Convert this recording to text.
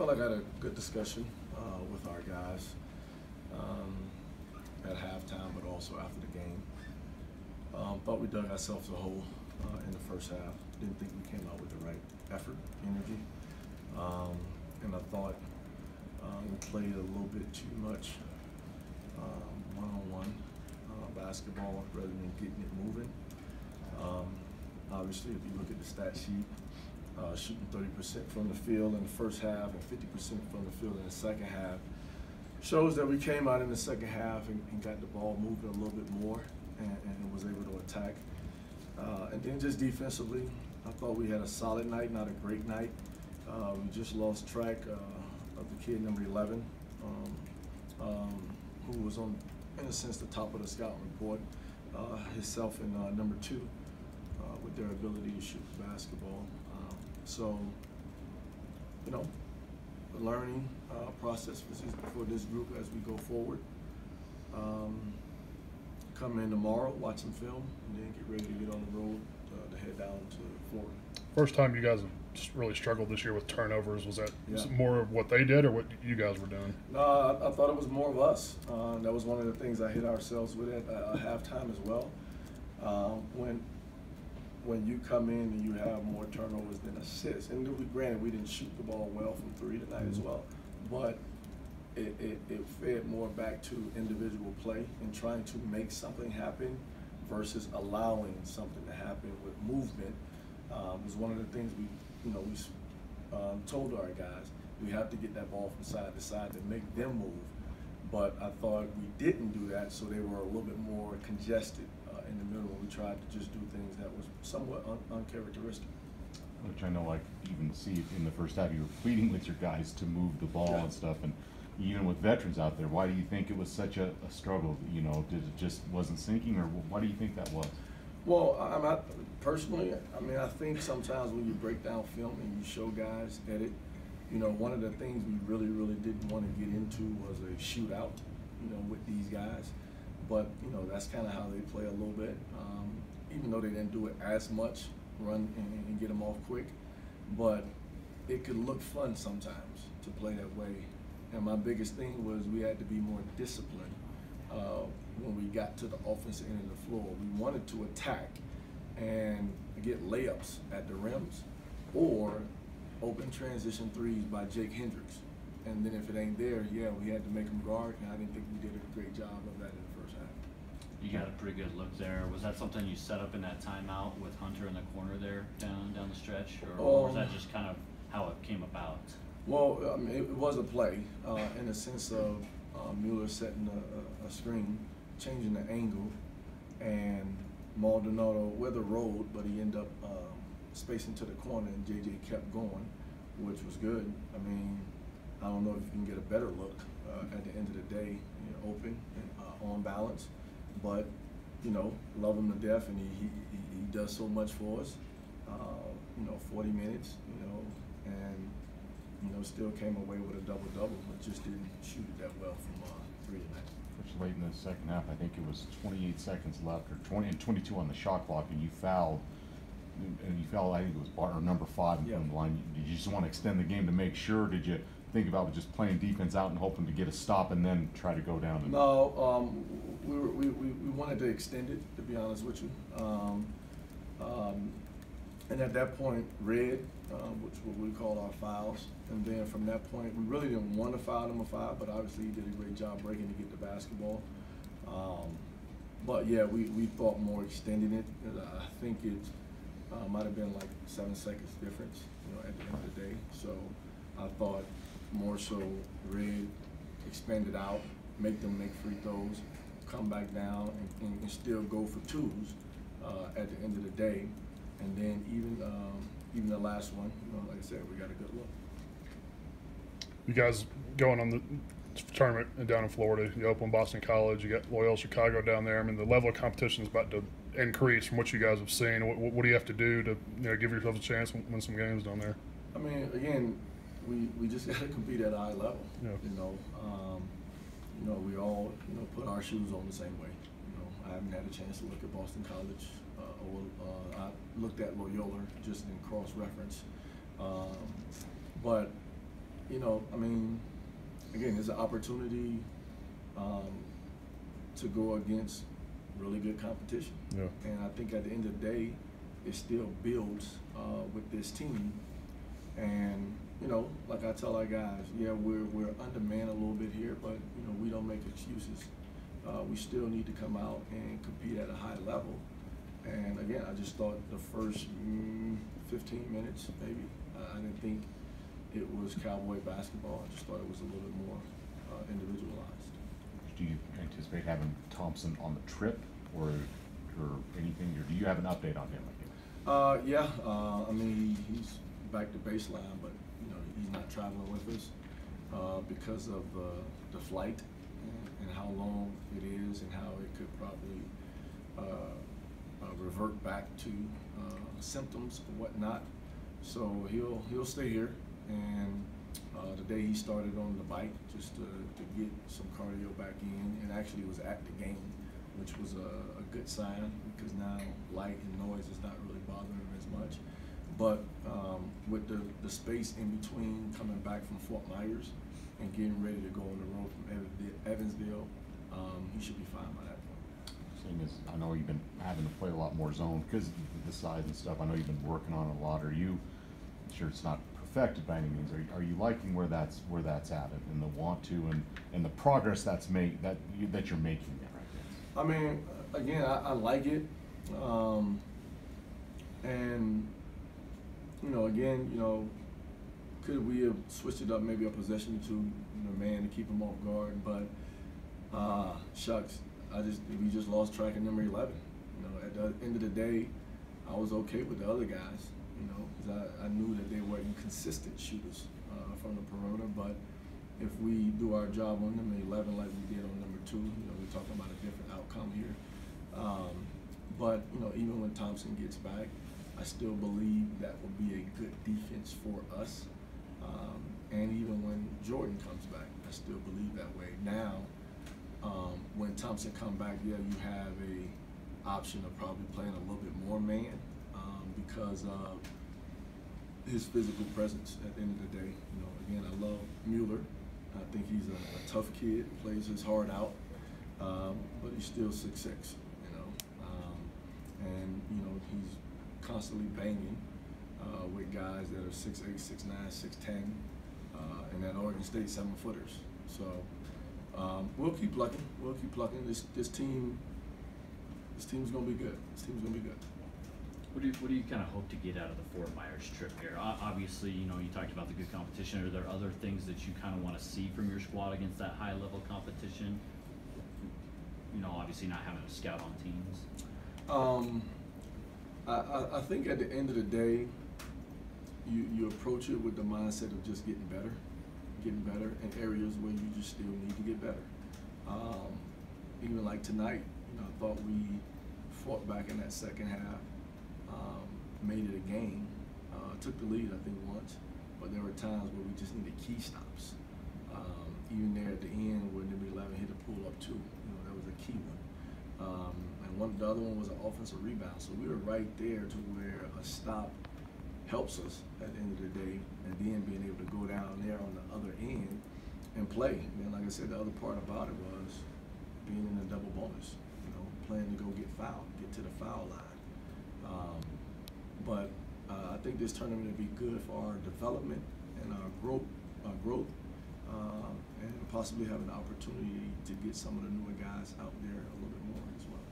felt like I had a good discussion with our guys at halftime, but also after the game. Thought we dug ourselves a hole in the first half. Didn't think we came out with the right effort, energy, and I thought we played a little bit too much one-on-one basketball rather than getting it moving. Obviously, if you look at the stat sheet, shooting 30% from the field in the first half and 50% from the field in the second half shows that we came out in the second half and got the ball moving a little bit more and was able to attack. And then just defensively, I thought we had a solid night, not a great night. We just lost track of the kid number 11, who was on, in a sense, the top of the scouting report, himself and number 2 with their ability to shoot the basketball. So, you know, the learning process for this group as we go forward. Come in tomorrow, watch some film, and then get ready to get on the road to head down to Florida. First time you guys have just really struggled this year with turnovers. Was that Yeah. more of what they did or what you guys were doing? No, I thought it was more of us. That was one of the things I hit ourselves with at halftime as well. When you come in and you have more turnovers than assists, and granted we didn't shoot the ball well from 3 tonight as well, but it fed more back to individual play and trying to make something happen versus allowing something to happen with movement. Was one of the things we told our guys, we have to get that ball from side to side to make them move. But I thought we didn't do that, so they were a little bit more congested in the middle. We tried to just do things that was somewhat uncharacteristic. Which I know, like, even see in the first half, you were pleading with your guys to move the ball and stuff, and even with veterans out there, why do you think it was such a struggle? You know, did it just wasn't sinking, or why do you think that was? Well, personally, I think sometimes when you break down film and you show guys edit, one of the things we really didn't want to get into was a shootout, with these guys. But, that's kind of how they play a little bit. Even though they didn't do it as much, run and get them off quick. But it could look fun sometimes to play that way. And my biggest thing was we had to be more disciplined when we got to the offensive end of the floor. We wanted to attack and get layups at the rims or open transition threes by Jake Hendricks. And then if it ain't there, yeah, we had to make them guard, and I didn't think we did a great job of that in the first half. You got a pretty good look there. Was that something you set up in that timeout with Hunter in the corner there down the stretch, or was that just kind of how it came about? Well, it was a play in the sense of Mueller setting a screen, changing the angle, and Maldonado weather rolled, but he ended up spacing to the corner, and JJ kept going, which was good. I don't know if you can get a better look at the end of the day, open and on balance, but love him to death, and he does so much for us. 40 minutes, and still came away with a double-double, but just didn't shoot it that well from 3 tonight. Which late in the second half, I think it was 28 seconds left, or 20 and 22 on the shot clock, and you fouled. And you fouled, I think it was partner number 5 from the line. Did you just want to extend the game to make sure? Did you think about just playing defense out and hoping to get a stop and then try to go down? No, we wanted to extend it, to be honest with you. And at that point, red, which what we call our fouls. And then from that point, we really didn't want to foul him a foul, but obviously he did a great job breaking to get the basketball. But yeah, we thought more extending it. I think it might have been like 7 seconds difference, at the end of the day. So I thought more so red, expand it out, make them make free throws, come back down and still go for 2s at the end of the day. And then even the last one, like I said, we got a good look. You guys going on the tournament down in Florida, you open Boston College, you got Loyola Chicago down there. The level of competition is about to increase from what you guys have seen. What do you have to do to give yourselves a chance to win some games down there? Again, we just got to compete at a high level. Yeah. We all put our shoes on the same way. I haven't had a chance to look at Boston College. I looked at Loyola just in cross-reference. But you know, I mean, again, it's an opportunity to go against really good competition. Yeah. And I think at the end of the day, it still builds with this team. And you know, like I tell our guys, yeah, we're undermanned a little bit here, but you know, we don't make excuses. We still need to come out and compete at a high level. And again, I just thought the first 15 minutes, maybe, I didn't think it was Cowboy basketball. I just thought it was a little bit more individualized. Do you anticipate having Thompson on the trip or anything, or do you have an update on him? Yeah, I mean, he's back to baseline, but you know, he's not traveling with us because of the flight and how long it is and how it could probably revert back to symptoms and whatnot. So he'll stay here, and today he started on the bike just to get some cardio back in, and actually was at the game, which was a good sign because now light and noise is not really bothering him as much. But with the space in between coming back from Fort Myers and getting ready to go on the road from Evansville, he should be fine by that point. Seeing as I know you've been having to play a lot more zone because of the size and stuff, I know you've been working on it a lot. Are you, I'm sure it's not perfected by any means, are you liking where that's at and the want to and the progress that's made that you're making there right now? I mean, again, I like it, and you know, again, you know, could we have switched it up maybe a possession to man to keep him off guard? But shucks, we just lost track of number 11. You know, at the end of the day, I was okay with the other guys. You know, because I knew that they were inconsistent shooters from the perimeter. But if we do our job on number 11 like we did on number 2, you know, we're talking about a different outcome here. But you know, even when Thompson gets back, I still believe that will be a good defense for us. And even when Jordan comes back, I still believe that way. Now, when Thompson comes back, yeah, you have a option of probably playing a little bit more man because of his physical presence at the end of the day. You know, again, I love Mueller. I think he's a tough kid, plays his heart out, but he's still 6'6", you know. And, you know, he's constantly banging with guys that are 6'8", 6'9", 6'10", and at Oregon State 7-footers. So we'll keep plucking. We'll keep plucking. This team's gonna be good. This team's gonna be good. What do you kind of hope to get out of the Fort Myers trip here? Obviously, you know, you talked about the good competition. Are there other things that you kind of want to see from your squad against that high level competition? You know, obviously not having a scout on teams. I think at the end of the day, you approach it with the mindset of just getting better in areas where you just still need to get better. Even like tonight, you know, I thought we fought back in that second half, made it a game, took the lead I think once, but there were times where we just needed key stops. Even there at the end where number 11 hit a pull-up too, you know, that was a key one. And the other one was an offensive rebound. So we were right there to where a stop helps us at the end of the day, and then being able to go down there on the other end and play. And like I said, the other part about it was being in a double bonus, you know, playing to go get fouled, get to the foul line. But I think this tournament will be good for our development and our growth, and possibly have an opportunity to get some of the newer guys out there a little bit more as well.